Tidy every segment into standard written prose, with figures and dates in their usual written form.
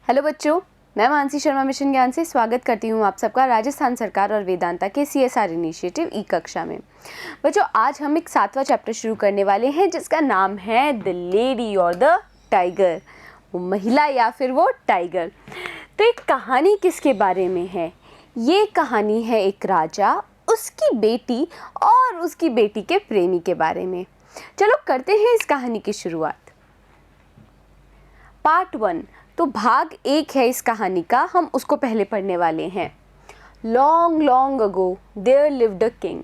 Hello बच्चों, मैं Mansi Sharma mission ज्ञान से स्वागत करती हूँ आप सबका राजस्थान सरकार और वेदांता के CSR इनिशिएटिव ई कक्षा में। बच्चों, आज हम एक 7वां चैप्टर शुरू करने वाले हैं जिसका नाम है द लेडी और द टाइगर, वो महिला या फिर वो टाइगर। तो एक कहानी किसके बारे में है? ये कहानी है एक राजा, उसकी बेटी और उसकी बेटी के प्रेमी के बारे में। चलो करते हैं इस कहानी की शुरुआत। पार्ट 1, तो भाग 1 है इस कहानी का, हम उसको पहले पढ़ने वाले हैं। Long long ago there lived a king.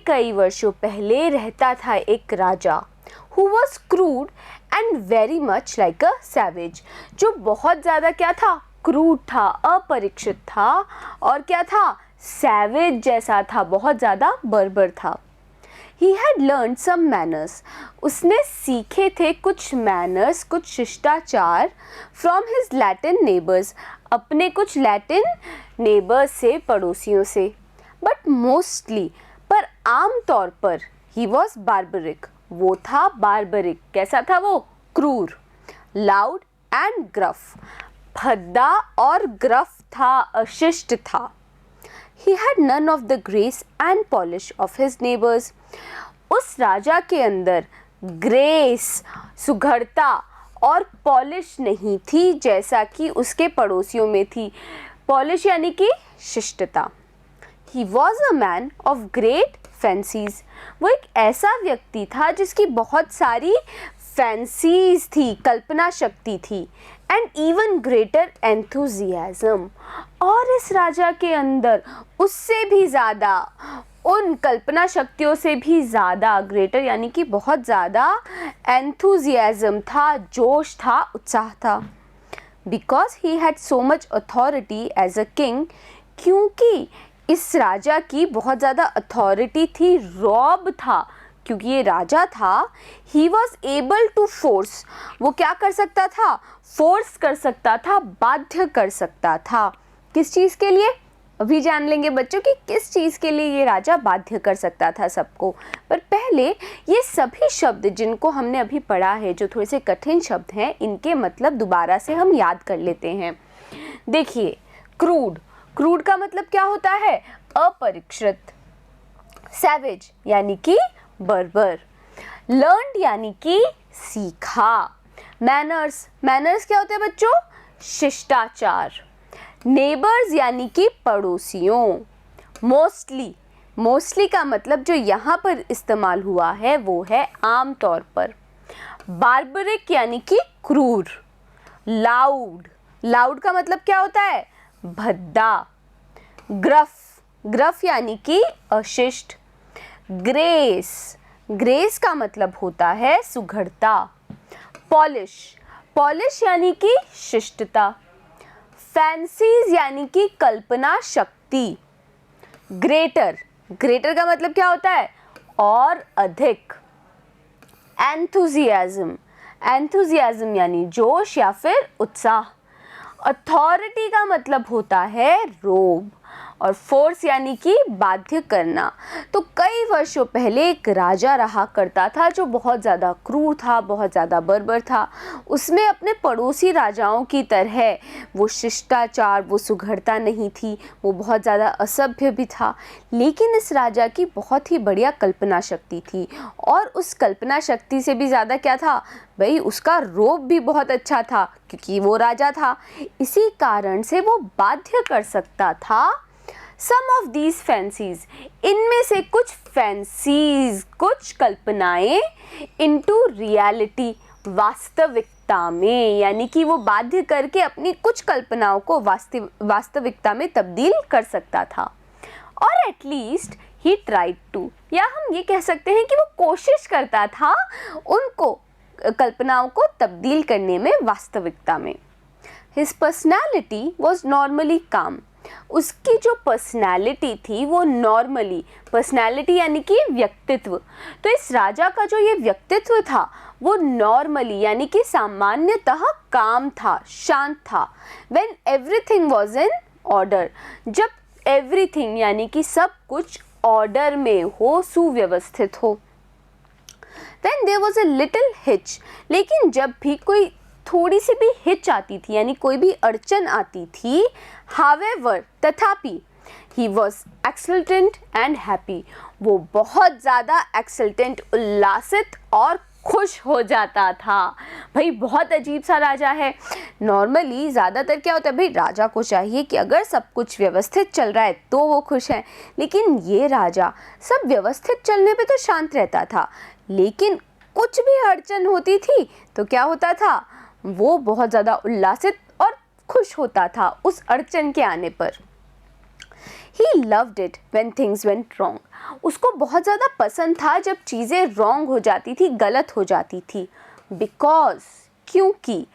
कई वर्षों पहले रहता था एक राजा, who was crude and very much like a savage, जो बहुत ज़्यादा क्या था? क्रूड था, अपरिचित था, और क्या था? सैवेज जैसा था, बहुत ज़्यादा बर्बर था। He had learned some manners. उसने सीखे थे कुछ मैनर्स, कुछ शिष्टाचार from his Latin neighbors, अपने कुछ लैटिन नेबर्स से, पड़ोसियों से। But mostly, पर आम तौर पर, he was barbaric, वो था बार्बरिक। कैसा था वो? क्रूर, loud and gruff, भद्दा और ग्रफ था, अशिष्ट था। He had none of the grace and polish of his neighbors. उस राजा के अंदर ग्रेस, सुघड़ता और पॉलिश नहीं थी जैसा कि उसके पड़ोसियों में थी। पॉलिश यानी कि शिष्टता। He was a man of great fancies. वो एक ऐसा व्यक्ति था जिसकी बहुत सारी फैंसीज थी, कल्पना शक्ति थी, एंड इवन ग्रेटर एंथुजियाज्म, और इस राजा के अंदर उससे भी ज़्यादा, उन कल्पना शक्तियों से भी ज़्यादा, ग्रेटर यानी कि बहुत ज़्यादा एंथुजियाज्म था, जोश था, उत्साह था। Because he had so much authority as a king, क्योंकि इस राजा की बहुत ज़्यादा अथॉरिटी थी, रौब था, क्योंकि ये राजा था। He was able to force, वो क्या कर सकता था? फोर्स कर सकता था, बाध्य कर सकता था। किस चीज़ के लिए? अभी जान लेंगे बच्चों कि किस चीज़ के लिए ये राजा बाध्य कर सकता था सबको। पर पहले ये सभी शब्द जिनको हमने अभी पढ़ा है, जो थोड़े से कठिन शब्द हैं, इनके मतलब दोबारा से हम याद कर लेते हैं। देखिए, क्रूड, क्रूड का मतलब क्या होता है? अपरिष्कृत। सैवेज यानी कि बर्बर। लर्न्ड यानी कि सीखा। मैनर्स, मैनर्स क्या होते हैं बच्चों? शिष्टाचार। नेबर्स यानी कि पड़ोसियों। मोस्टली, मोस्टली का मतलब जो यहाँ पर इस्तेमाल हुआ है वो है आम तौर पर। बार्बरिक यानी कि क्रूर। लाउड, लाउड का मतलब क्या होता है? भद्दा। ग्रफ, ग्रफ यानी कि अशिष्ट। ग्रेस, ग्रेस का मतलब होता है सुघड़ता। पॉलिश, पॉलिश यानी कि शिष्टता। फैंसीज यानी कि कल्पना शक्ति। ग्रेटर, ग्रेटर का मतलब क्या होता है? और अधिक। एंथुजियाज्म, एंथुजियाज्म यानी जोश या फिर उत्साह। अथॉरिटी का मतलब होता है रोब, और फोर्स यानी कि बाध्य करना। तो कई वर्षों पहले एक राजा रहा करता था जो बहुत ज़्यादा क्रूर था, बहुत ज़्यादा बर्बर था। उसमें अपने पड़ोसी राजाओं की तरह वो शिष्टाचार, वो सुघड़ता नहीं थी, वो बहुत ज़्यादा असभ्य भी था। लेकिन इस राजा की बहुत ही बढ़िया कल्पना शक्ति थी, और उस कल्पना शक्ति से भी ज़्यादा क्या था भाई? उसका रोब भी बहुत अच्छा था, क्योंकि वो राजा था। इसी कारण से वो बाध्य कर सकता था Some of these fancies, इनमें से कुछ फैंसीज, कुछ कल्पनाएं, into reality, वास्तविकता में, यानी कि वो बाध्य करके अपनी कुछ कल्पनाओं को वास्तविकता में तब्दील कर सकता था। और एटलीस्ट ही ट्राइड टू, या हम ये कह सकते हैं कि वो कोशिश करता था उनको, कल्पनाओं को तब्दील करने में वास्तविकता में। His personality was normally calm. उसकी जो पर्सनैलिटी थी वो नॉर्मली, पर्सनैलिटी यानी कि व्यक्तित्व, तो इस राजा का जो ये व्यक्तित्व था वो नॉर्मली यानी कि सामान्यतः काम था, शांत था। When everything was in order, जब everything यानी कि सब कुछ ऑर्डर में हो, सुव्यवस्थित हो। Then there was a little hitch, लेकिन जब भी कोई थोड़ी सी भी हिच आती थी यानी कोई भी अड़चन आती थी, however तथापि he was exultant and happy, वो बहुत ज़्यादा एक्सल्टेंट उल्लासित और खुश हो जाता था। भाई बहुत अजीब सा राजा है। नॉर्मली ज़्यादातर क्या होता है भाई, राजा को चाहिए कि अगर सब कुछ व्यवस्थित चल रहा है तो वो खुश है, लेकिन ये राजा सब व्यवस्थित चलने पे तो शांत रहता था, लेकिन कुछ भी अड़चन होती थी तो क्या होता था, वो बहुत ज़्यादा उल्लासित और खुश होता था उस अड़चन के आने पर। He loved it when things went wrong. उसको बहुत ज़्यादा पसंद था जब चीज़ें wrong हो जाती थी, गलत हो जाती थी। Because क्योंकि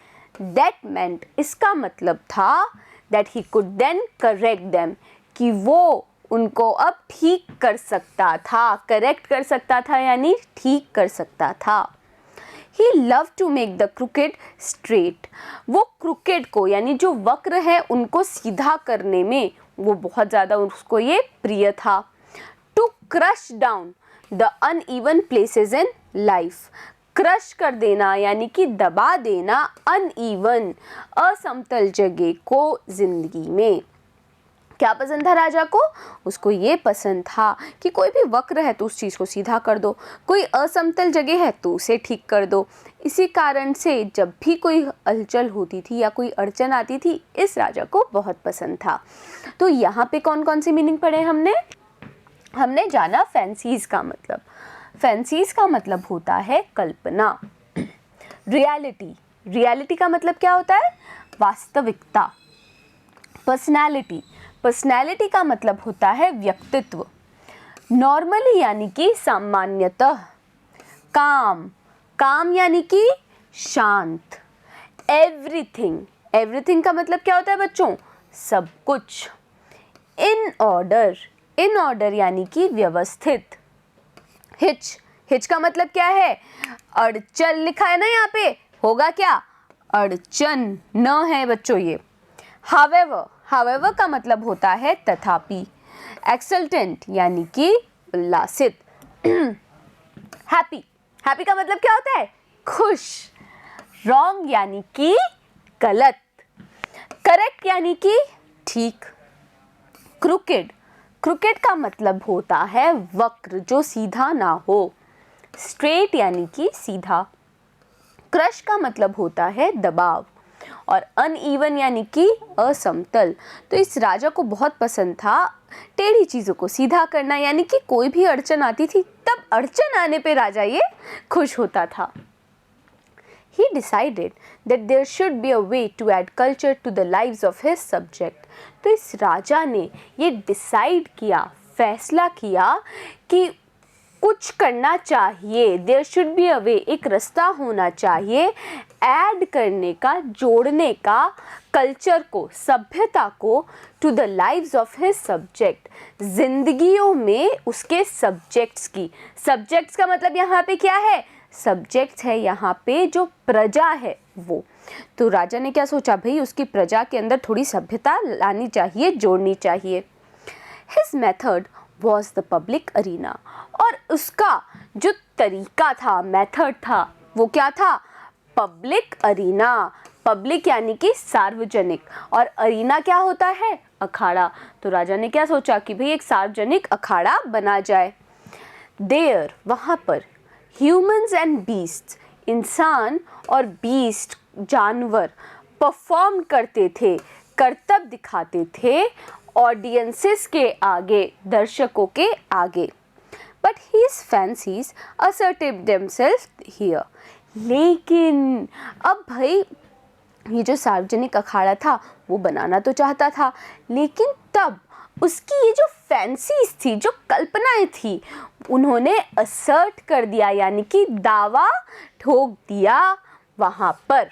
that meant इसका मतलब था that he could then correct them, कि वो उनको अब ठीक कर सकता था, करेक्ट कर सकता था यानी ठीक कर सकता था। He loved to make the crooked straight. वो crooked को यानी जो वक्र है उनको सीधा करने में वो बहुत ज़्यादा उसको ये प्रिय था। To crush down the uneven places in life. Crush कर देना यानी कि दबा देना uneven असमतल जगह को जिंदगी में। क्या पसंद था राजा को? उसको ये पसंद था कि कोई भी वक्र है तो उस चीज़ को सीधा कर दो, कोई असमतल जगह है तो उसे ठीक कर दो। इसी कारण से जब भी कोई हलचल होती थी या कोई अड़चन आती थी, इस राजा को बहुत पसंद था। तो यहाँ पे कौन कौन सी मीनिंग पढ़े हमने जाना फैंसीज का मतलब। फैंसीज का मतलब होता है कल्पना। रियलिटी का मतलब क्या होता है? वास्तविकता। पर्सनैलिटी का मतलब होता है व्यक्तित्व। नॉर्मली यानी कि सामान्यतः। काम यानी कि शांत। एवरीथिंग का मतलब क्या होता है बच्चों? सब कुछ। इन ऑर्डर यानी कि व्यवस्थित। हिच का मतलब क्या है? अड़चन लिखा है ना यहाँ पे, होगा क्या? अड़चन न है बच्चों ये। हावेवर का मतलब होता है तथापि। एक्सल्टेंट यानी कि उल्लासित। हैप्पी का मतलब क्या होता है? खुश। रॉन्ग यानी कि गलत। करेक्ट यानी कि ठीक। क्रुकेड का मतलब होता है वक्र जो सीधा ना हो। स्ट्रेट यानी कि सीधा। क्रश का मतलब होता है दबाव और अनइवन यानी कि असमतल। तो इस राजा को बहुत पसंद था टेढ़ी चीज़ों को सीधा करना, यानी कि कोई भी अड़चन आती थी तब अड़चन आने पे राजा ये खुश होता था। He decided that there should be a way to add culture to the lives of his subject. तो इस राजा ने ये डिसाइड किया, फैसला किया कि कुछ करना चाहिए। देयर शुड बी अ वे, एक रास्ता होना चाहिए ऐड करने का, जोड़ने का कल्चर को, सभ्यता को to the lives of his subject, जिंदगियों में उसके सब्जेक्ट्स की। सब्जेक्ट्स का मतलब यहाँ पे क्या है? सब्जेक्ट्स है यहाँ पे जो प्रजा है वो। तो राजा ने क्या सोचा, भाई उसकी प्रजा के अंदर थोड़ी सभ्यता लानी चाहिए, जोड़नी चाहिए। His method was the public arena, और उसका जो तरीका था, मेथड था, वो क्या था? Public arena. पब्लिक यानी कि सार्वजनिक, और अरीना क्या होता है? अखाड़ा। तो राजा ने क्या सोचा कि भाई एक सार्वजनिक अखाड़ा बना जाए। देयर, वहाँ पर, ह्यूमन्स एंड बीस्ट्स, इंसान और बीस्ट, जानवर, परफॉर्म करते थे, करतब दिखाते थे ऑडियंसेस के आगे, दर्शकों के आगे। But his fancies asserted themselves here. लेकिन अब भाई ये जो सार्वजनिक अखाड़ा था वो बनाना तो चाहता था, लेकिन तब उसकी ये जो फैंसीज थी, जो कल्पनाएं थी, उन्होंने असर्ट कर दिया, यानी कि दावा ठोक दिया वहाँ पर।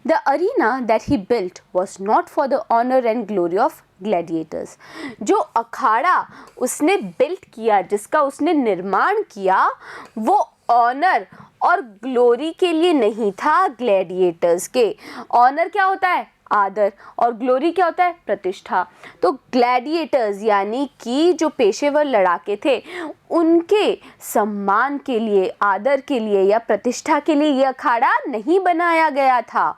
The arena that he built was not for the honor and glory of gladiators. जो अखाड़ा उसने बिल्ट किया, जिसका उसने निर्माण किया, वो ऑनर और ग्लोरी के लिए नहीं था, ग्लैडिएटर्स के। ऑनर क्या होता है? आदर, और ग्लोरी क्या होता है, प्रतिष्ठा। तो ग्लैडिएटर्स यानी कि जो पेशेवर लड़ाके थे, उनके सम्मान के लिए, आदर के लिए या प्रतिष्ठा के लिए यह अखाड़ा नहीं बनाया गया था।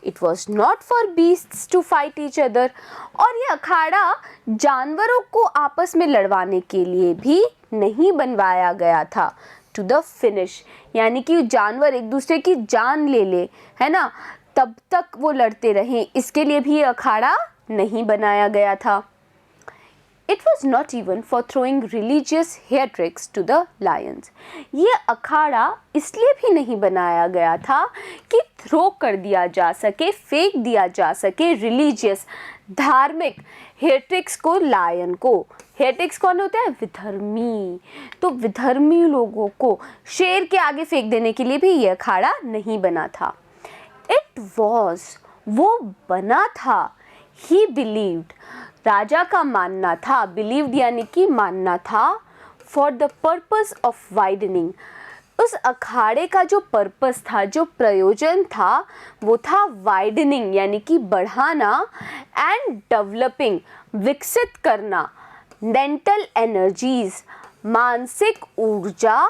It was not for beasts to fight each other। और यह अखाड़ा जानवरों को आपस में लड़वाने के लिए भी नहीं बनवाया गया था। To the finish, यानी कि जानवर एक दूसरे की जान ले ले, है ना, तब तक वो लड़ते रहें, इसके लिए भी यह अखाड़ा नहीं बनाया गया था। It was not even for throwing religious hair tricks to the lions। ये अखाड़ा इसलिए भी नहीं बनाया गया था कि थ्रो कर दिया जा सके, फेंक दिया जा सके रिलीजियस, धार्मिक हेयर ट्रिक्स को लायन को। हेयर ट्रिक्स कौन होते हैं, विधर्मी। तो विधर्मी लोगों को शेर के आगे फेंक देने के लिए भी यह अखाड़ा नहीं बना था। It was, वो बना था, he believed, राजा का मानना था, बिलीव्ड यानी कि मानना था, for the purpose of widening. उस अखाड़े का जो पर्पस था, जो प्रयोजन था, वो था वाइडनिंग यानी कि बढ़ाना, एंड डेवलपिंग विकसित करना, मेंटल एनर्जीज मानसिक ऊर्जा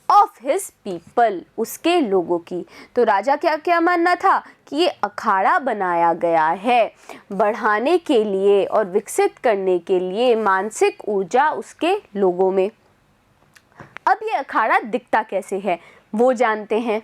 ऑफ हिज पीपल, उसके लोगों की। तो राजा क्या क्या मानना था कि ये अखाड़ा बनाया गया है बढ़ाने के लिए और विकसित करने के लिए मानसिक ऊर्जा उसके लोगों में। अब ये अखाड़ा दिखता कैसे है वो जानते हैं।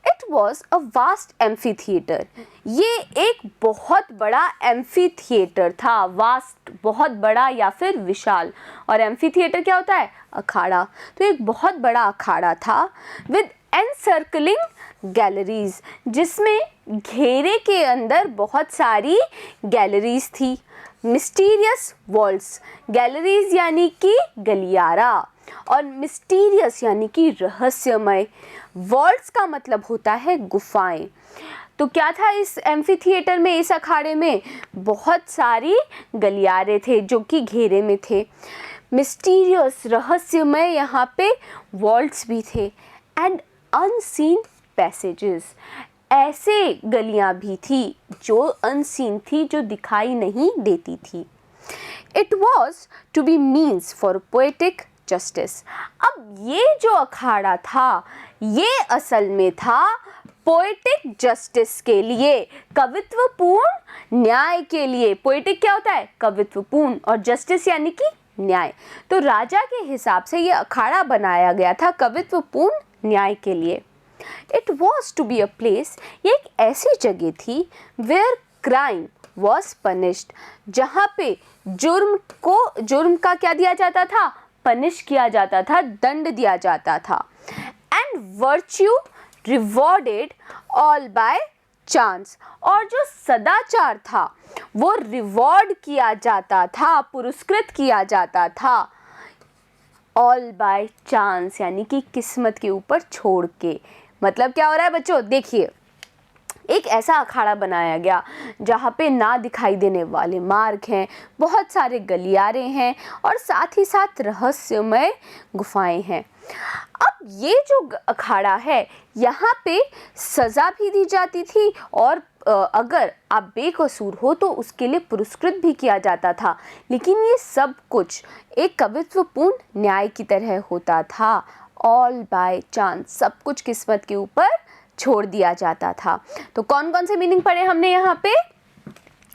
It was a vast amphi theatre. ये एक बहुत बड़ा एम्फी थिएटर था, वास्ट बहुत बड़ा या फिर विशाल, और एम्फी थिएटर क्या होता है, अखाड़ा। तो एक बहुत बड़ा अखाड़ा था विद एनसर्कलिंग गैलरीज, जिसमें घेरे के अंदर बहुत सारी गैलरीज थी। मिस्टीरियस वॉल्स, गैलरीज यानी कि गलियारा, और मिस्टीरियस यानी कि रहस्यमय। वॉल्स का मतलब होता है गुफाएं। तो क्या था इस एम्फी थिएटर में, इस अखाड़े में बहुत सारी गलियारे थे जो कि घेरे में थे। मिस्टीरियस रहस्यमय, यहाँ पे वॉल्स भी थे, एंड अनसीन पैसेजेस, ऐसे गलियां भी थी जो अनसीन थी, जो दिखाई नहीं देती थी। It was to be means for poetic justice. अब ये जो अखाड़ा था ये असल में था पोएटिक जस्टिस के लिए, कवित्वपूर्ण न्याय के लिए। पोएटिक क्या होता है, कवित्वपूर्ण, और जस्टिस यानी कि न्याय। तो राजा के हिसाब से ये अखाड़ा बनाया गया था कवित्वपूर्ण न्याय के लिए। It was to be a place, ये एक ऐसी जगह थी वेयर क्राइम वॉज पनिश्ड, जहाँ पे जुर्म का क्या दिया जाता था, पनिश किया जाता था, दंड दिया जाता था। And virtue rewarded all by chance, और जो सदाचार था वो रिवॉर्ड किया जाता था, पुरस्कृत किया जाता था, ऑल बाय चांस यानी कि किस्मत के ऊपर छोड़ के। मतलब क्या हो रहा है बच्चों, देखिए एक ऐसा अखाड़ा बनाया गया जहाँ पे ना दिखाई देने वाले मार्ग हैं, बहुत सारे गलियारे हैं, और साथ ही साथ रहस्यमय गुफाएं हैं। अब ये जो अखाड़ा है यहाँ पे सज़ा भी दी जाती थी, और अगर आप बेकसूर हो तो उसके लिए पुरस्कृत भी किया जाता था। लेकिन ये सब कुछ एक कवित्वपूर्ण न्याय की तरह होता था, ऑल बाय चांस, सब कुछ किस्मत के ऊपर छोड़ दिया जाता था। तो कौन कौन से मीनिंग पढ़े हमने यहाँ पे,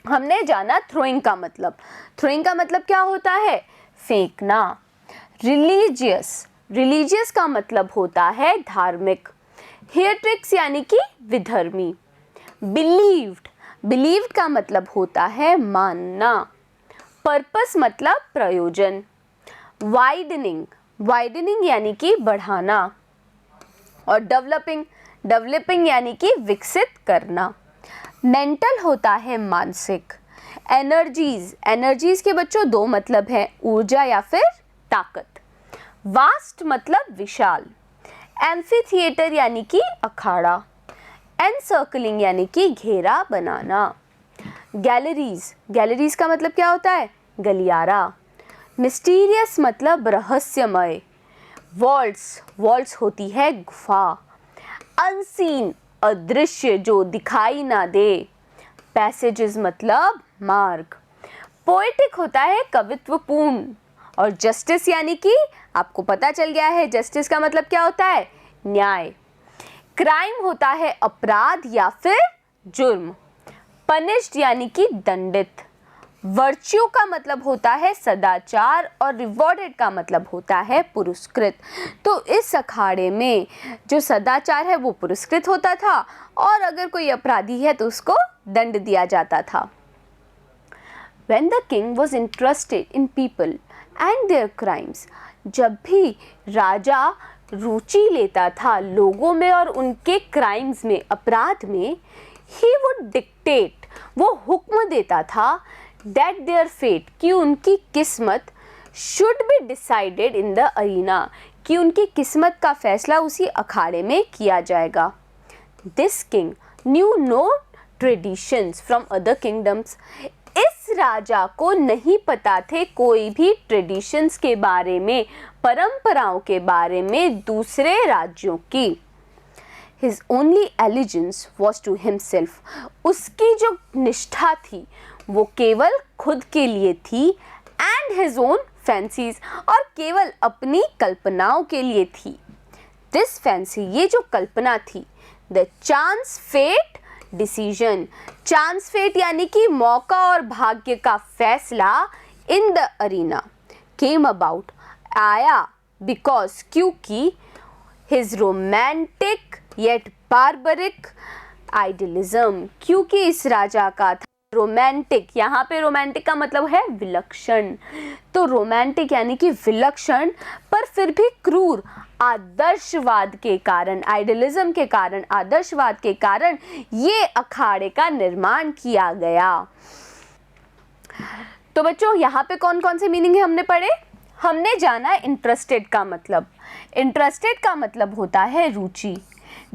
हमने जाना थ्रोइंग का मतलब। थ्रोइंग का मतलब क्या होता है, फेंकना। रिलीजियस, रिलीजियस का मतलब होता है धार्मिक। हेयर ट्रिक्स यानी कि विधर्मी। बिलीव्ड, बिलीव्ड का मतलब होता है मानना। पर्पस मतलब प्रयोजन। वाइडनिंग, वाइडनिंग यानी कि बढ़ाना। और डेवलपिंग, डेवलपिंग यानी कि विकसित करना। मेंटल होता है मानसिक। एनर्जीज, एनर्जीज के बच्चों दो मतलब है, ऊर्जा या फिर ताकत। वास्ट मतलब विशाल। एम्फी थिएटर यानी कि अखाड़ा। एनसर्कलिंग यानी कि घेरा बनाना। गैलरीज, गैलरीज का मतलब क्या होता है, गलियारा। मिस्टीरियस मतलब रहस्यमय। वॉल्स, वॉल्स होती है गुफा। अनसीन, अदृश्य, जो दिखाई ना दे। पैसेजेस मतलब मार्ग। पोएटिक होता है कवित्वपूर्ण, और जस्टिस यानी कि आपको पता चल गया है जस्टिस का मतलब क्या होता है, न्याय। क्राइम होता है अपराध या फिर जुर्म। पनिश्ड यानी कि दंडित। वर्च्यू का मतलब होता है सदाचार, और रिवॉर्डेड का मतलब होता है पुरस्कृत। तो इस अखाड़े में जो सदाचार है वो पुरस्कृत होता था, और अगर कोई अपराधी है तो उसको दंड दिया जाता था। When the king was interested in people and their crimes, जब भी राजा रुचि लेता था लोगों में और उनके क्राइम्स में, अपराध में, he would dictate, वो हुक्म देता था that their fate, कि उनकी किस्मत should be decided in the arena, कि उनकी किस्मत का फैसला उसी अखाड़े में किया जाएगा। This king knew no traditions from other kingdoms, इस राजा को नहीं पता थे कोई भी ट्रेडिशंस के बारे में, परंपराओं के बारे में दूसरे राज्यों की। His only allegiance was to himself, उसकी जो निष्ठा थी वो केवल खुद के लिए थी, and his own fancies, और केवल अपनी कल्पनाओं के लिए थी। This fancy, ये जो कल्पना थी, the chance fate decision, chance fate यानी कि मौका और भाग्य का फैसला, in the arena, came about, आया, बिकॉज, क्योंकि, his romantic yet barbaric idealism, क्योंकि इस राजा का था रोमांटिक, यहाँ पे रोमांटिक का मतलब है विलक्षण, तो रोमांटिक यानी कि विलक्षण पर फिर भी क्रूर आदर्शवाद के कारण, आइडियलिज्म के कारण, आदर्शवाद के कारण ये अखाड़े का निर्माण किया गया। तो बच्चों यहाँ पे कौन कौन से मीनिंग है हमने पढ़े? हमने जाना इंटरेस्टेड का मतलब। इंटरेस्टेड का मतलब होता है रुचि।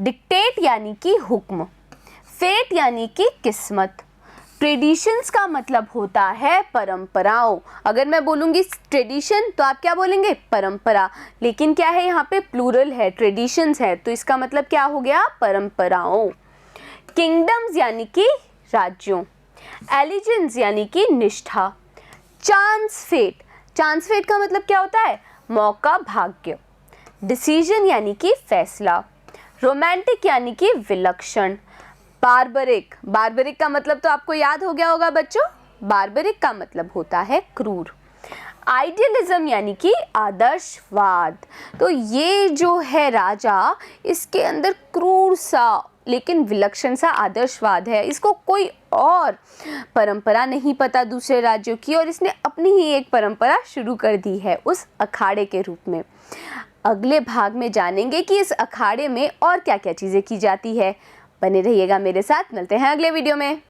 डिक्टेट यानी कि हुक्म। फेट यानी कि किस्मत। ट्रेडिशंस का मतलब होता है परंपराओं। अगर मैं बोलूँगी ट्रेडिशन तो आप क्या बोलेंगे? परंपरा। लेकिन क्या है यहाँ पे प्लूरल है, ट्रेडिशंस है, तो इसका मतलब क्या हो गया? परंपराओं। किंगडम्स यानी कि राज्यों। एलिजेंस यानी कि निष्ठा। चांस फेट, चांस फेट का मतलब क्या होता है? मौका, भाग्य। डिसीजन यानी कि फैसला। रोमांटिक यानी कि विलक्षण। बार्बरिक, बार्बरिक का मतलब तो आपको याद हो गया होगा बच्चों, बार्बरिक का मतलब होता है क्रूर। आइडियलिज्म यानी कि आदर्शवाद। तो ये जो है राजा, इसके अंदर क्रूर सा लेकिन विलक्षण सा आदर्शवाद है। इसको कोई और परंपरा नहीं पता दूसरे राज्यों की, और इसने अपनी ही एक परंपरा शुरू कर दी है उस अखाड़े के रूप में। अगले भाग में जानेंगे कि इस अखाड़े में और क्या क्या चीज़ें की जाती है। बने रहिएगा मेरे साथ, मिलते हैं अगले वीडियो में।